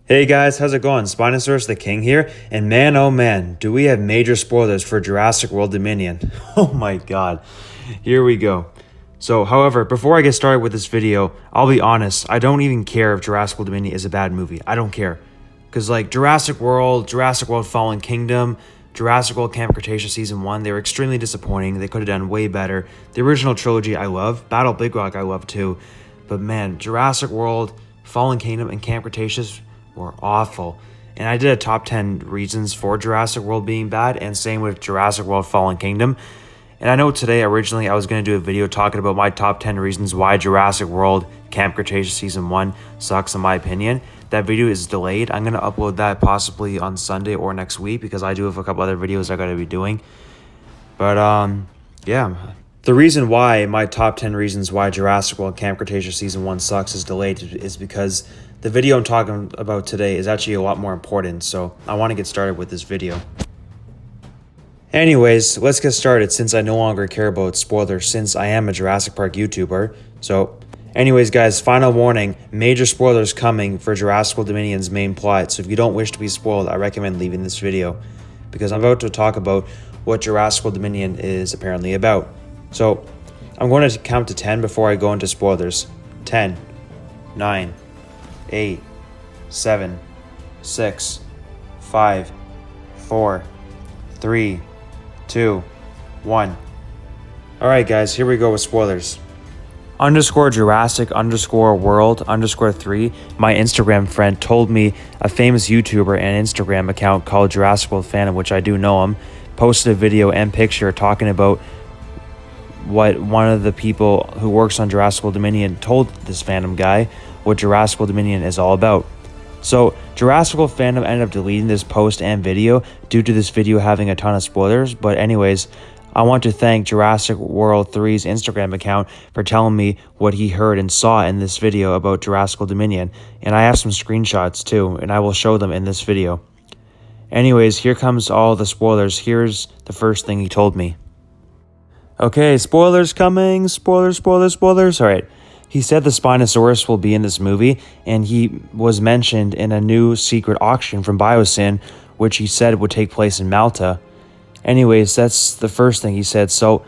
Hey guys, how's it going? Spinosaurus the King here, and man oh man, do we have major spoilers for Jurassic World Dominion. Oh my god, here we go. So, however, before I get started with this video, I'll be honest, I don't even care if Jurassic World Dominion is a bad movie. I don't care. Because like Jurassic World Fallen Kingdom, Jurassic World Camp Cretaceous Season 1, they were extremely disappointing. They could have done way better. The original trilogy I love, Battle Big Rock I love too, but man, Jurassic World, Fallen Kingdom, and Camp Cretaceous were awful. And I did a top 10 reasons for Jurassic World being bad, and same with Jurassic World Fallen Kingdom. And I know today, originally, I was going to do a video talking about my top 10 reasons why Jurassic World Camp Cretaceous Season 1 sucks in my opinion. That video is delayed. I'm going to upload that possibly on Sunday or next week because I do have a couple other videos I got to be doing. But, yeah. The reason why my top 10 reasons why Jurassic World Camp Cretaceous Season 1 sucks is delayed is because the video I'm talking about today is actually a lot more important, so I want to get started with this video. Anyways, let's get started since I no longer care about spoilers since I am a Jurassic Park YouTuber. So, anyways guys, final warning, major spoilers coming for Jurassic World Dominion's main plot, so if you don't wish to be spoiled, I recommend leaving this video because I'm about to talk about what Jurassic World Dominion is apparently about. So, I'm going to count to 10 before I go into spoilers. 10, 9, 8, 7, 6, 5, 4, 3, 2, 1. Alright guys, here we go with spoilers. _Jurassic_World_3, my Instagram friend, told me a famous YouTuber and Instagram account called Jurassic World Fandom, which I do know him, posted a video and picture talking about what one of the people who works on Jurassic World Dominion told this fandom guy what Jurassic World Dominion is all about. So Jurassic World Fandom ended up deleting this post and video due to this video having a ton of spoilers, but anyways, I want to thank Jurassic World 3's Instagram account for telling me what he heard and saw in this video about Jurassic World Dominion, and I have some screenshots too, and I will show them in this video. Anyways, here comes all the spoilers. Here's the first thing he told me. Okay, spoilers coming. Spoilers. Alright. He said the Spinosaurus will be in this movie, and he was mentioned in a new secret auction from Biosyn, which he said would take place in Malta. Anyways, that's the first thing he said. So, to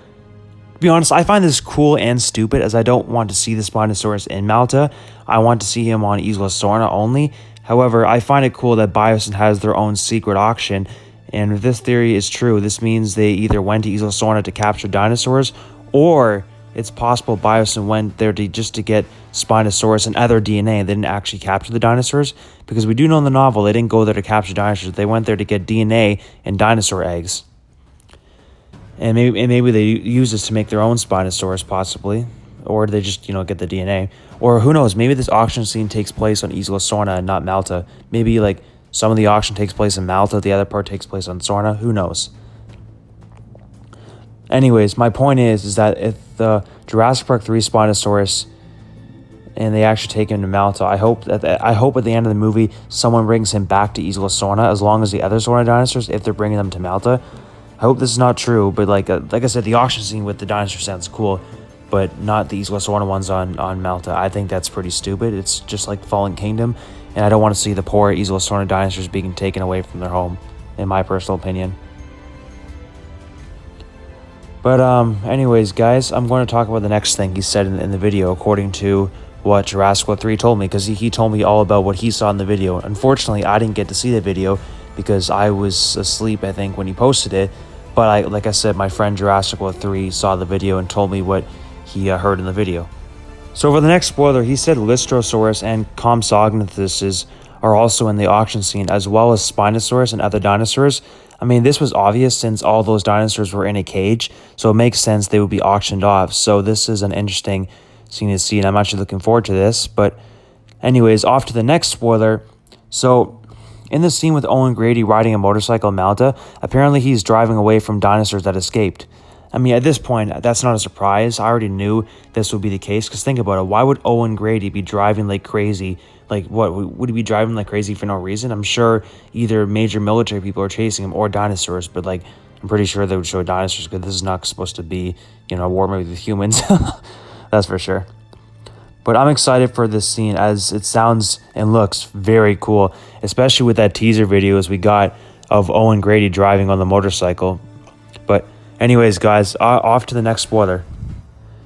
be honest, I find this cool and stupid as I don't want to see the Spinosaurus in Malta. I want to see him on Isla Sorna only. However, I find it cool that Biosyn has their own secret auction. And if this theory is true, this means they either went to Isla Sorna to capture dinosaurs, or it's possible Biosyn went there just to get Spinosaurus and other DNA. They didn't actually capture the dinosaurs, because we do know in the novel they didn't go there to capture dinosaurs. They went there to get DNA and dinosaur eggs. And maybe they use this to make their own Spinosaurus, possibly. Or they just, get the DNA. Or who knows, maybe this auction scene takes place on Isla Sorna and not Malta. Maybe, some of the auction takes place in Malta, the other part takes place on Sorna. Who knows? Anyways, my point is that if the Jurassic Park 3 Spinosaurus and they actually take him to Malta, I hope at the end of the movie someone brings him back to Isla Sorna, as long as the other Sorna dinosaurs, if they're bringing them to Malta. I hope this is not true, but like I said, the auction scene with the dinosaur sounds cool, but not the Isla Sorna ones on Malta. I think that's pretty stupid. It's just like Fallen Kingdom, and I don't want to see the poor Isla Sorna dinosaurs being taken away from their home, in my personal opinion. But anyways, guys, I'm going to talk about the next thing he said in the video, according to what Jurassic World 3 told me, because he told me all about what he saw in the video. Unfortunately, I didn't get to see the video because I was asleep, I think, when he posted it. But like I said, my friend Jurassic World 3 saw the video and told me what he heard in the video. So for the next spoiler, he said Lystrosaurus and Compsognathus are also in the auction scene, as well as Spinosaurus and other dinosaurs. I mean, this was obvious since all those dinosaurs were in a cage, so it makes sense they would be auctioned off. So this is an interesting scene to see, and I'm actually looking forward to this. But anyways, off to the next spoiler. So in the scene with Owen Grady riding a motorcycle in Malta, apparently he's driving away from dinosaurs that escaped. I mean, at this point, that's not a surprise. I already knew this would be the case, because think about it. Why would Owen Grady be driving like crazy? Like, what, would he be driving like crazy for no reason? I'm sure either major military people are chasing him or dinosaurs, but like, I'm pretty sure they would show dinosaurs, because this is not supposed to be, a war movie with humans. That's for sure. But I'm excited for this scene as it sounds and looks very cool, especially with that teaser video as we got of Owen Grady driving on the motorcycle. But anyways, guys, off to the next spoiler.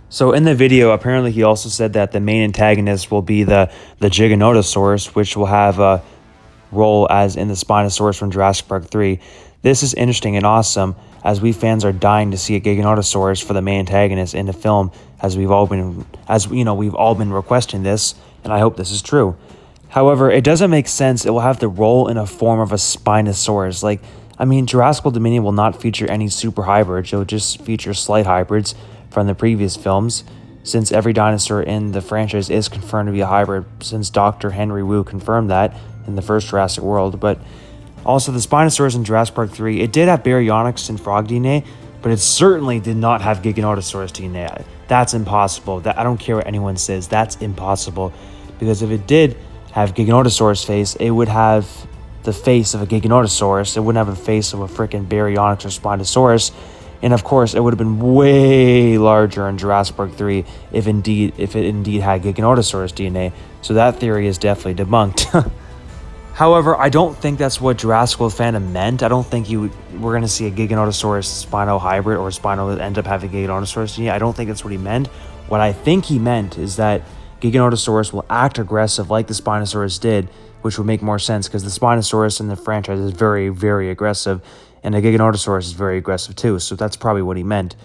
So in the video, apparently he also said that the main antagonist will be the Giganotosaurus, which will have a role as in the Spinosaurus from Jurassic Park 3. This is interesting and awesome, as we fans are dying to see a Giganotosaurus for the main antagonist in the film, as we've all been requesting this, and I hope this is true. However, it doesn't make sense it will have the role in a form of a Spinosaurus. Like, I mean, Jurassic World Dominion will not feature any super hybrids, it will just feature slight hybrids from the previous films, since every dinosaur in the franchise is confirmed to be a hybrid, since Dr. Henry Wu confirmed that in the first Jurassic World. But also, the Spinosaurus in Jurassic Park 3, it did have Baryonyx and frog DNA, but it certainly did not have Giganotosaurus DNA. That's impossible. I don't care what anyone says, that's impossible. Because if it did have Giganotosaurus face, it would have the face of a Giganotosaurus. It wouldn't have the face of a freaking Baryonyx or Spinosaurus. And of course, it would have been way larger in Jurassic Park 3 if it indeed had Giganotosaurus DNA. So that theory is definitely debunked. However, I don't think that's what Jurassic World Fandom meant. I don't think we're going to see a Giganotosaurus Spino hybrid or Spino end up having Giganotosaurus DNA. I don't think that's what he meant. What I think he meant is that Giganotosaurus will act aggressive like the Spinosaurus did, which would make more sense because the Spinosaurus in the franchise is very, very aggressive, and the Giganotosaurus is very aggressive too, so that's probably what he meant.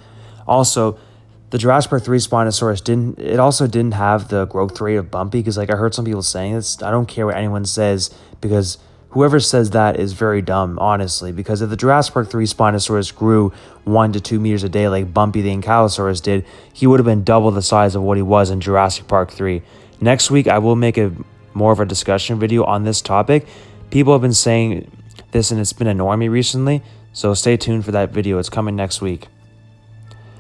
Also, the Jurassic Park 3 Spinosaurus didn't have the growth rate of Bumpy, because like I heard some people saying this. I don't care what anyone says, because whoever says that is very dumb, honestly, because if the Jurassic Park 3 Spinosaurus grew 1 to 2 meters a day like Bumpy the Ankylosaurus did, he would have been double the size of what he was in Jurassic Park 3. Next week, I will make more of a discussion video on this topic. People have been saying this and it's been annoying me recently, so stay tuned for that video. It's coming next week.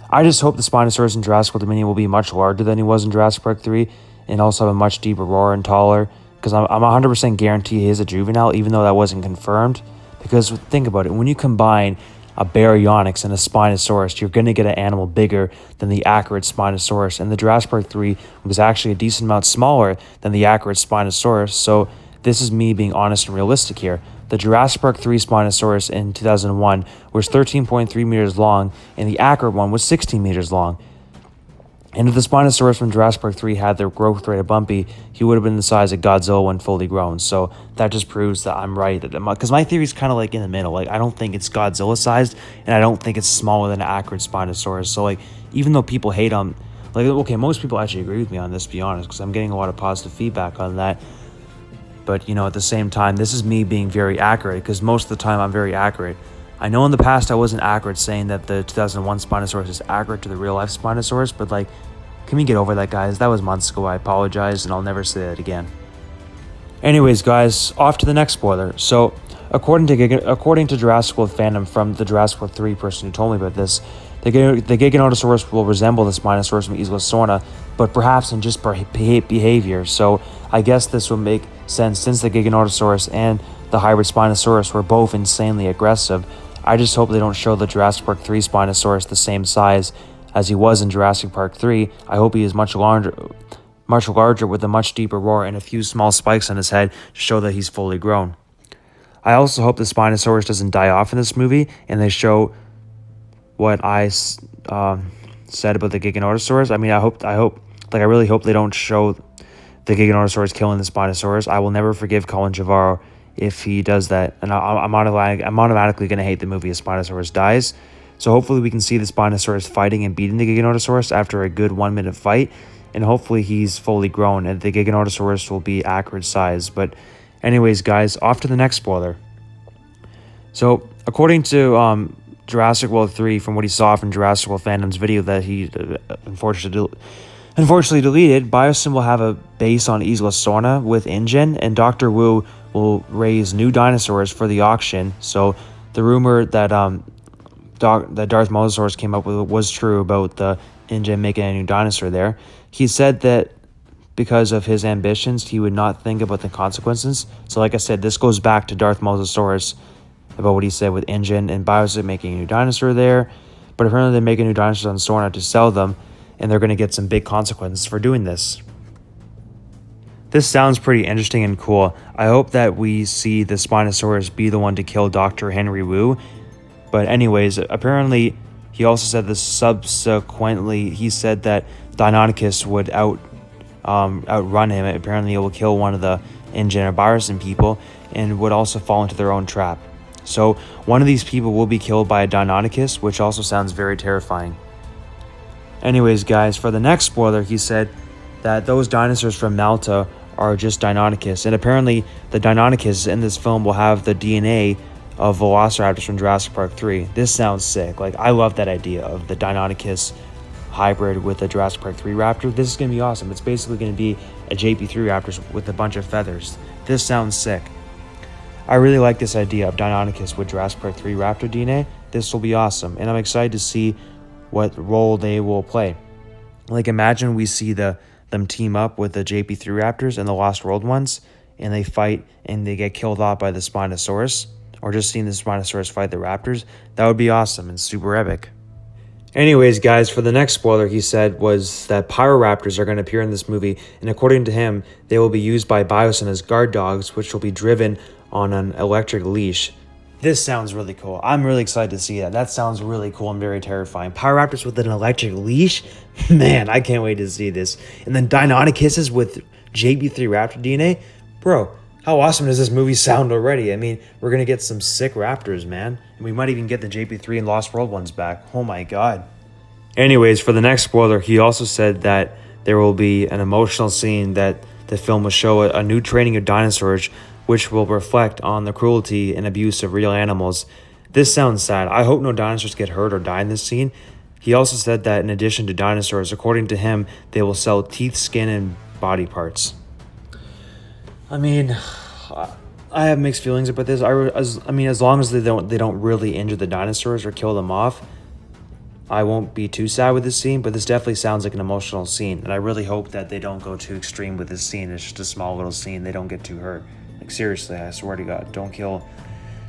I just hope the Spinosaurus in Jurassic World Dominion will be much larger than he was in Jurassic Park 3 and also have a much deeper roar and taller, because I'm 100% guarantee he is a juvenile, even though that wasn't confirmed. Because think about it, when you combine a Baryonyx and a Spinosaurus, you're going to get an animal bigger than the accurate Spinosaurus, and the Jurassic Park 3 was actually a decent amount smaller than the accurate Spinosaurus, so this is me being honest and realistic here. The Jurassic Park 3 Spinosaurus in 2001 was 13.3 meters long, and the accurate one was 16 meters long. And if the Spinosaurus from Jurassic Park 3 had the growth rate of Bumpy, he would have been the size of Godzilla when fully grown. So that just proves that I'm right. Because my theory is kind of like in the middle. Like, I don't think it's Godzilla sized, and I don't think it's smaller than an accurate Spinosaurus. So like, even though people hate him, like, okay, most people actually agree with me on this, to be honest, because I'm getting a lot of positive feedback on that. But, at the same time, this is me being very accurate, because most of the time I'm very accurate. I know in the past I wasn't accurate saying that the 2001 Spinosaurus is accurate to the real-life Spinosaurus, but, like, can we get over that, guys? That was months ago. I apologize, and I'll never say that again. Anyways, guys, off to the next spoiler. So, according to Jurassic World Fandom, from the Jurassic World 3 person who told me about this, the Giganotosaurus will resemble the Spinosaurus from Isla Sorna, but perhaps in just behavior. So, I guess this will make sense since the Giganotosaurus and the hybrid Spinosaurus were both insanely aggressive. I just hope they don't show the Jurassic Park 3 Spinosaurus the same size as he was in Jurassic Park 3. I hope he is much larger with a much deeper roar and a few small spikes on his head to show that he's fully grown. I also hope the Spinosaurus doesn't die off in this movie and they show what I said about the Giganotosaurus. I mean, I really hope they don't show the Giganotosaurus killing the Spinosaurus. I will never forgive Colin Trevorrow if he does that, and I'm automatically going to hate the movie if Spinosaurus dies. So hopefully we can see the Spinosaurus fighting and beating the Giganotosaurus after a good 1 minute fight, and hopefully he's fully grown and the Giganotosaurus will be accurate size. But anyways, guys, off to the next spoiler. So according to Jurassic World 3, from what he saw from Jurassic World Fandom's video that he unfortunately deleted, Biosyn will have a base on Isla Sorna with Ingen, and Dr. Wu will raise new dinosaurs for the auction. So the rumor that Darth Mosasaurus came up with was true about the Ingen making a new dinosaur there. He said that because of his ambitions, he would not think about the consequences. So like I said, this goes back to Darth Mosasaurus about what he said with Ingen and Biosyn making a new dinosaur there. But apparently they're making new dinosaurs on Sorna to sell them, and they're going to get some big consequences for doing this. This sounds pretty interesting and cool. I hope that we see the Spinosaurus be the one to kill Dr. Henry Wu. But anyways, apparently he also said this subsequently. He said that Deinonychus would outrun him. Apparently it will kill one of the Ingen or Biosyn people and would also fall into their own trap. So one of these people will be killed by a Deinonychus, which also sounds very terrifying. Anyways, guys, for the next spoiler, he said that those dinosaurs from Malta are just Deinonychus. And apparently the Deinonychus in this film will have the DNA of Velociraptors from Jurassic Park 3. This sounds sick. Like, I love that idea of the Deinonychus hybrid with the Jurassic Park 3 raptor. This is going to be awesome. It's basically going to be a JP3 raptor with a bunch of feathers. This sounds sick. I really like this idea of Deinonychus with Jurassic Park 3 raptor DNA. This will be awesome. And I'm excited to see what role they will play. Like, imagine we see them team up with the JP3 raptors and the Lost World ones, and they fight and they get killed off by the Spinosaurus, or just seeing the Spinosaurus fight the raptors. That would be awesome and super epic. Anyways, guys, for the next spoiler, he said was that Pyroraptors are going to appear in this movie, and according to him, they will be used by Biosyn as guard dogs, which will be driven on an electric leash. This sounds really cool. I'm really excited to see that. That sounds really cool and very terrifying. Pyroraptors with an electric leash? Man, I can't wait to see this. And then Deinonychuses with JP3 raptor DNA? Bro, how awesome does this movie sound already? I mean, we're going to get some sick raptors, man. And we might even get the JP3 and Lost World ones back. Oh my god. Anyways, for the next spoiler, he also said that there will be an emotional scene that the film will show a new training of dinosaurs, which will reflect on the cruelty and abuse of real animals. This sounds sad. I hope no dinosaurs get hurt or die in this scene. He also said that in addition to dinosaurs, according to him, they will sell teeth, skin, and body parts. I mean, I have mixed feelings about this. As long as they don't really injure the dinosaurs or kill them off, I won't be too sad with this scene, but this definitely sounds like an emotional scene, and I really hope that they don't go too extreme with this scene. It's just a small little scene. They don't get too hurt. Like, seriously, I swear to God, don't kill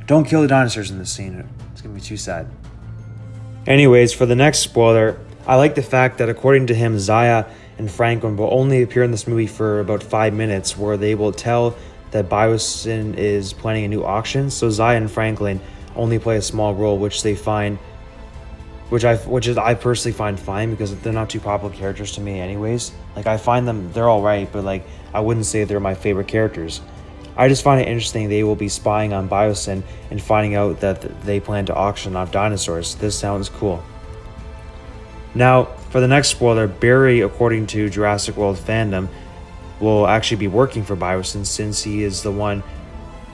the dinosaurs in this scene. It's gonna be too sad. Anyways, for the next spoiler, I like the fact that according to him, Zaya and Franklin will only appear in this movie for about 5 minutes, where they will tell that Biosyn is planning a new auction. So Zaya and Franklin only play a small role, which they find, I personally find fine, because they're not too popular characters to me anyways. Like, I find they're all right, but like, I wouldn't say they're my favorite characters. I just find it interesting they will be spying on Biosyn and finding out that they plan to auction off dinosaurs. This sounds cool. Now, for the next spoiler, Barry, according to Jurassic World Fandom, will actually be working for Biosyn, since he is the one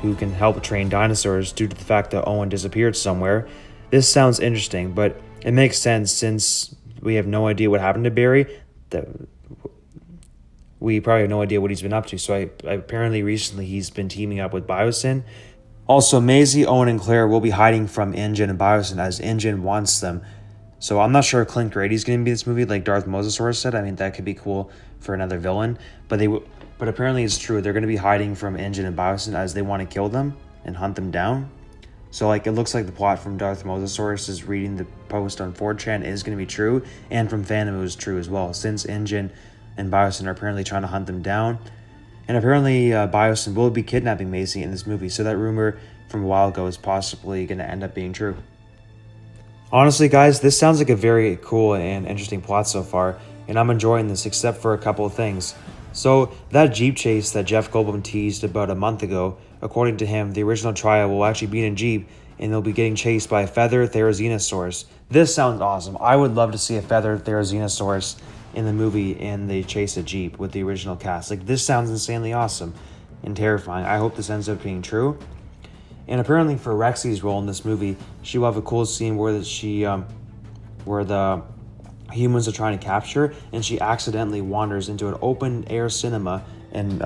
who can help train dinosaurs due to the fact that Owen disappeared somewhere. This sounds interesting, but it makes sense since we have no idea what happened to Barry. We probably have no idea what he's been up to. So apparently recently he's been teaming up with Biosyn. Also, Maisie, Owen, and Claire will be hiding from Ingen and Biosyn as Ingen wants them. So I'm not sure if Clint Grady's going to be in this movie like Darth Mosasaurus said. I mean, that could be cool for another villain. But apparently it's true. They're going to be hiding from Ingen and Biosyn as they want to kill them and hunt them down. So like, it looks like the plot from Darth Mosasaurus is reading the post on 4chan is going to be true. And from Fandom it was true as well, since Ingen and Biosyn are apparently trying to hunt them down. And apparently Biosyn will be kidnapping Maisie in this movie, so that rumor from a while ago is possibly going to end up being true. Honestly, guys, this sounds like a very cool and interesting plot so far, and I'm enjoying this except for a couple of things. So, that Jeep chase that Jeff Goldblum teased about a month ago, according to him, the original trial will actually be in a Jeep, and they'll be getting chased by a feathered Therizinosaurus. This sounds awesome. I would love to see a feathered Therizinosaurus in the movie and they chase a Jeep with the original cast. Like, this sounds insanely awesome and terrifying. I hope this ends up being true. And apparently for Rexy's role in this movie, she will have a cool scene where where the humans are trying to capture, and she accidentally wanders into an open air cinema. In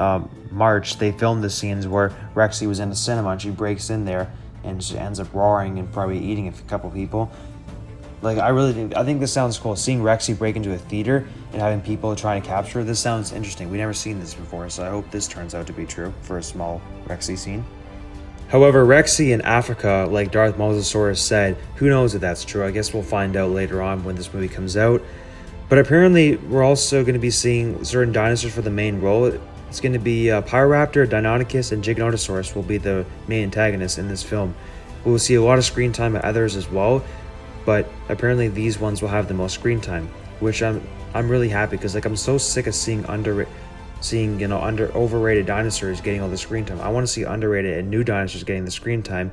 March, they filmed the scenes where Rexy was in the cinema and she breaks in there and she ends up roaring and probably eating a couple people. Like, I think this sounds cool. Seeing Rexy break into a theater and having people trying to capture her, this sounds interesting. We've never seen this before, so I hope this turns out to be true for a small Rexy scene. However, Rexy in Africa, like Darth Mosasaurus said, who knows if that's true? I guess we'll find out later on when this movie comes out. But apparently, we're also going to be seeing certain dinosaurs for the main role. It's going to be Pyroraptor, Deinonychus, and Giganotosaurus will be the main antagonists in this film. We will see a lot of screen time at others as well, but apparently these ones will have the most screen time, which I'm really happy because like I'm so sick of seeing overrated dinosaurs getting all the screen time. I want to see underrated and new dinosaurs getting the screen time.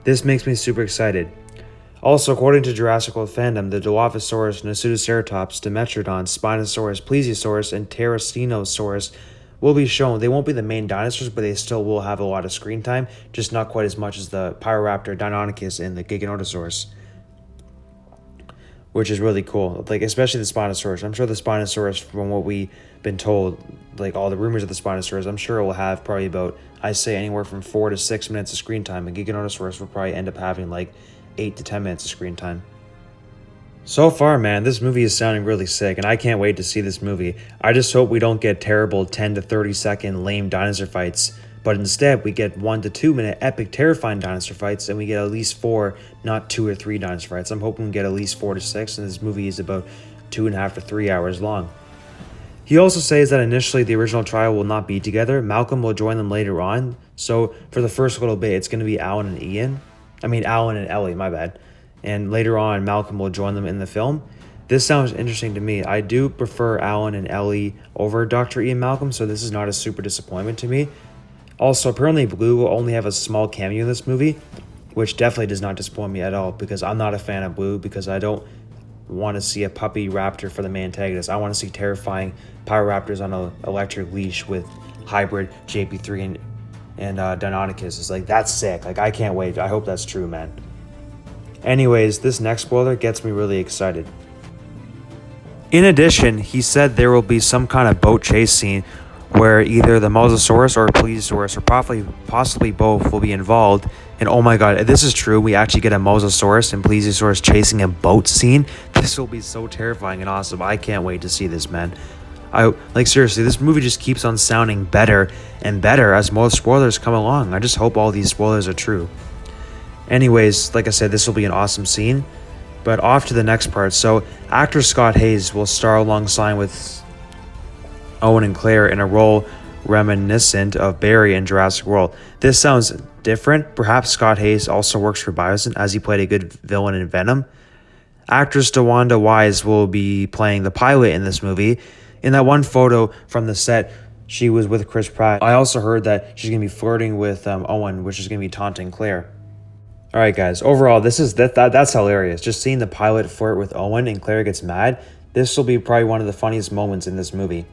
This makes me super excited. Also, according to Jurassic World Fandom, the Dilophosaurus, Nasutoceratops, Dimetrodon, Spinosaurus, Plesiosaurus, and Therizinosaurus will be shown. They won't be the main dinosaurs, but they still will have a lot of screen time, just not quite as much as the Pyroraptor, Deinonychus, and the Giganotosaurus, which is really cool. Like, especially the Spinosaurus. I'm sure the Spinosaurus, from what we've been told, like all the rumors of the Spinosaurus, I'm sure it will have probably about, I say, anywhere from 4 to 6 minutes of screen time, and Giganotosaurus will probably end up having like 8 to 10 minutes of screen time. So far, man, this movie is sounding really sick, and I can't wait to see this movie. I just hope we don't get terrible 10 to 30 second lame dinosaur fights, but instead we get 1 to 2 minute epic terrifying dinosaur fights, and we get at least 4, not 2 or 3 dinosaur fights. I'm hoping we get at least 4 to 6, and this movie is about 2.5 to 3 hours long. He also says that initially the original trio will not be together. Malcolm will join them later on, so for the first little bit, it's going to be Alan and Ellie, my bad. And later on, Malcolm will join them in the film. This sounds interesting to me. I do prefer Alan and Ellie over Dr. Ian Malcolm, so this is not a super disappointment to me. Also, apparently Blue will only have a small cameo in this movie, which definitely does not disappoint me at all, because I'm not a fan of Blue, because I don't want to see a puppy raptor for the main antagonist. I want to see terrifying Pyroraptors on an electric leash with hybrid JP3 and Deinonychus. It's like, that's sick. Like, I can't wait. I hope that's true, man. Anyways, this next spoiler gets me really excited. In addition, he said there will be some kind of boat chase scene where either the Mosasaurus or Plesiosaurus, or possibly both, will be involved. And oh my god, if this is true, we actually get a Mosasaurus and Plesiosaurus chasing a boat scene. This will be so terrifying and awesome. I can't wait to see this, man. Seriously, this movie just keeps on sounding better and better as more spoilers come along. I just hope all these spoilers are true. Anyways, like I said, this will be an awesome scene. But off to the next part. So, actor Scott Hayes will star alongside with Owen and Claire in a role reminiscent of Barry in Jurassic World. This sounds different. Perhaps Scott Hayes also works for Biosyn, as he played a good villain in Venom. Actress DeWanda Wise will be playing the pilot in this movie. In that one photo from the set, she was with Chris Pratt. I also heard that she's going to be flirting with Owen, which is going to be taunting Claire. Alright guys, overall, that's hilarious. Just seeing the pilot flirt with Owen and Claire gets mad, this will be probably one of the funniest moments in this movie.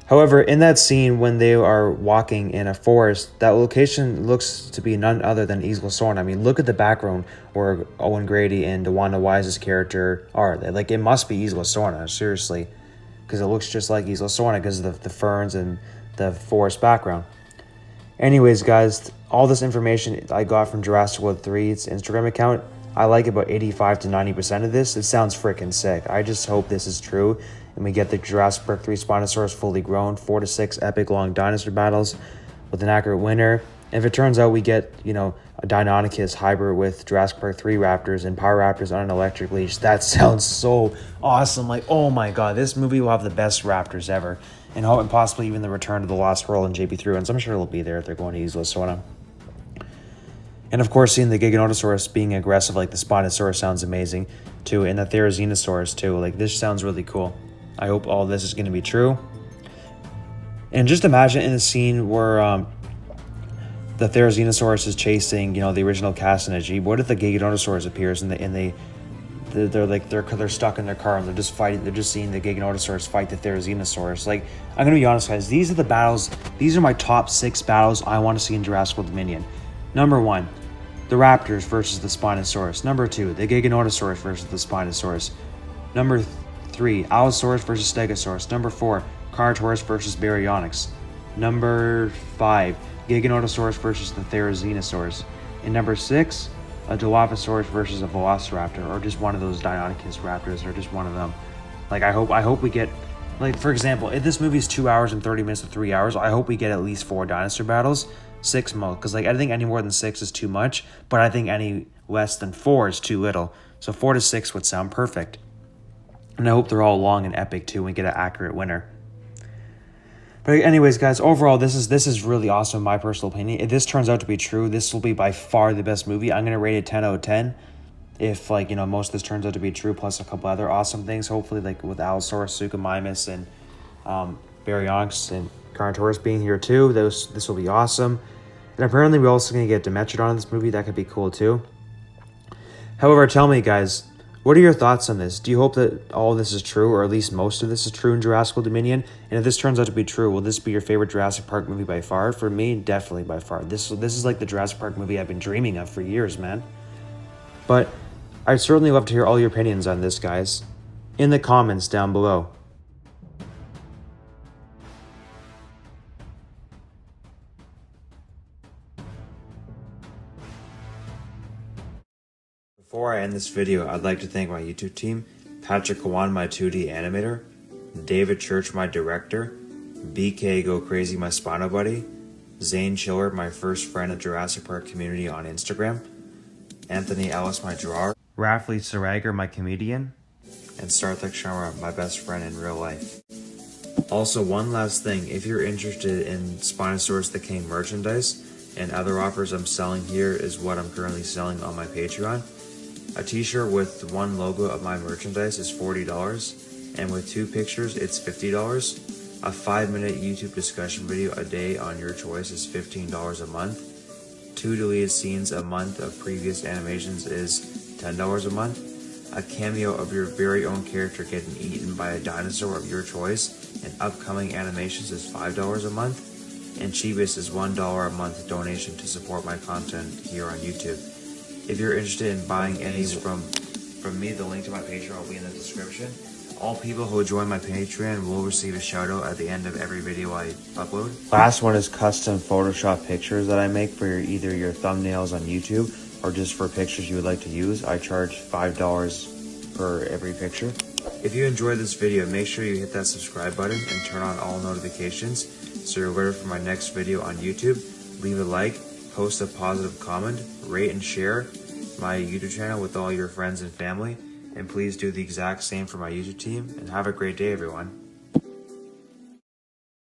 However, in that scene when they are walking in a forest, that location looks to be none other than Isla Sorna. I mean, look at the background where Owen Grady and DeWanda Wise's character are. Like, it must be Isla Sorna, seriously. Because it looks just like Isla Sorna because of the ferns and the forest background. Anyways, guys, all this information I got from Jurassic World 3's Instagram account, I like about 85 to 90% of this. It sounds freaking sick. I just hope this is true, and we get the Jurassic Park 3 Spinosaurus fully grown, 4 to 6 epic long dinosaur battles with an accurate winner. And if it turns out we get, a Deinonychus hybrid with Jurassic Park 3 raptors and Pyroraptors on an electric leash, that sounds so awesome. Like, oh my god, this movie will have the best raptors ever. And possibly even the return of the Lost World and JP3 ones. I'm sure it'll be there if they're going to Isla Sorna. And of course, seeing the Giganotosaurus being aggressive like the Spinosaurus sounds amazing too. And the Therizinosaurus too. Like, this sounds really cool. I hope all this is going to be true. And just imagine in the scene where the Therizinosaurus is chasing, the original cast in a Jeep. What if the Giganotosaurus appears they're stuck in their car and they're just fighting. They're just seeing the Giganotosaurus fight the Therizinosaurus. Like, I'm gonna be honest, guys. These are the battles. These are my top 6 battles I want to see in Jurassic World Dominion. Number 1, the Raptors versus the Spinosaurus. Number 2, the Giganotosaurus versus the Spinosaurus. Number 3, Allosaurus versus Stegosaurus. Number 4, Carnotaurus versus Baryonyx. Number 5, Giganotosaurus versus the Therizinosaurus. And number 6, a Dilophosaurus versus a Velociraptor, or just one of those Deinonychus raptors, or just one of them. Like, I hope we get, like, for example, if this movie is 2 hours and 30 minutes to 3 hours, I hope we get at least 4 dinosaur battles, 6 most, because like I think any more than 6 is too much, but I think any less than 4 is too little. So 4 to 6 would sound perfect. And I hope they're all long and epic too, and we get an accurate winner. But anyways, guys, overall, this is really awesome in my personal opinion. If this turns out to be true, this will be by far the best movie. I'm going to rate it 10 out of 10. If, like, you know, most of this turns out to be true, plus a couple other awesome things, hopefully, like with Allosaurus, Suchomimus, and Baryonyx, and Carnotaurus being here too, this will be awesome. And apparently we're also going to get Dimetrodon in this movie. That could be cool too. However, tell me, guys, what are your thoughts on this? Do you hope that all this is true, or at least most of this is true in Jurassic World Dominion? And if this turns out to be true, will this be your favorite Jurassic Park movie by far? For me, definitely by far. This is like the Jurassic Park movie I've been dreaming of for years, man. But I'd certainly love to hear all your opinions on this, guys, in the comments down below. Before I end this video, I'd like to thank my YouTube team, Patrik Cauan, my 2D animator, David Church, my director, BK Go Crazy, my Spino buddy, Zane Chiller, my first friend at Jurassic Park community on Instagram, Anthony Ellis, my drawer, Rafli Sarager, my comedian, and Sarthak Sharma, my best friend in real life. Also, one last thing, if you're interested in Spinosaurus the King merchandise and other offers I'm selling, here is what I'm currently selling on my Patreon. A t-shirt with one logo of my merchandise is $40, and with 2 pictures it's $50. A 5-minute YouTube discussion video a day on your choice is $15 a month. 2 deleted scenes a month of previous animations is $10 a month. A cameo of your very own character getting eaten by a dinosaur of your choice and upcoming animations is $5 a month. And cheapest is $1 a month donation to support my content here on YouTube. If you're interested in buying any from me, the link to my Patreon will be in the description. All people who join my Patreon will receive a shout out at the end of every video I upload. Last one is custom Photoshop pictures that I make for either your thumbnails on YouTube or just for pictures you would like to use. I charge $5 per every picture. If you enjoyed this video, make sure you hit that subscribe button and turn on all notifications so you're alerted for my next video on YouTube. Leave a like, post a positive comment, rate and share my YouTube channel with all your friends and family, and please do the exact same for my YouTube team, and have a great day, everyone.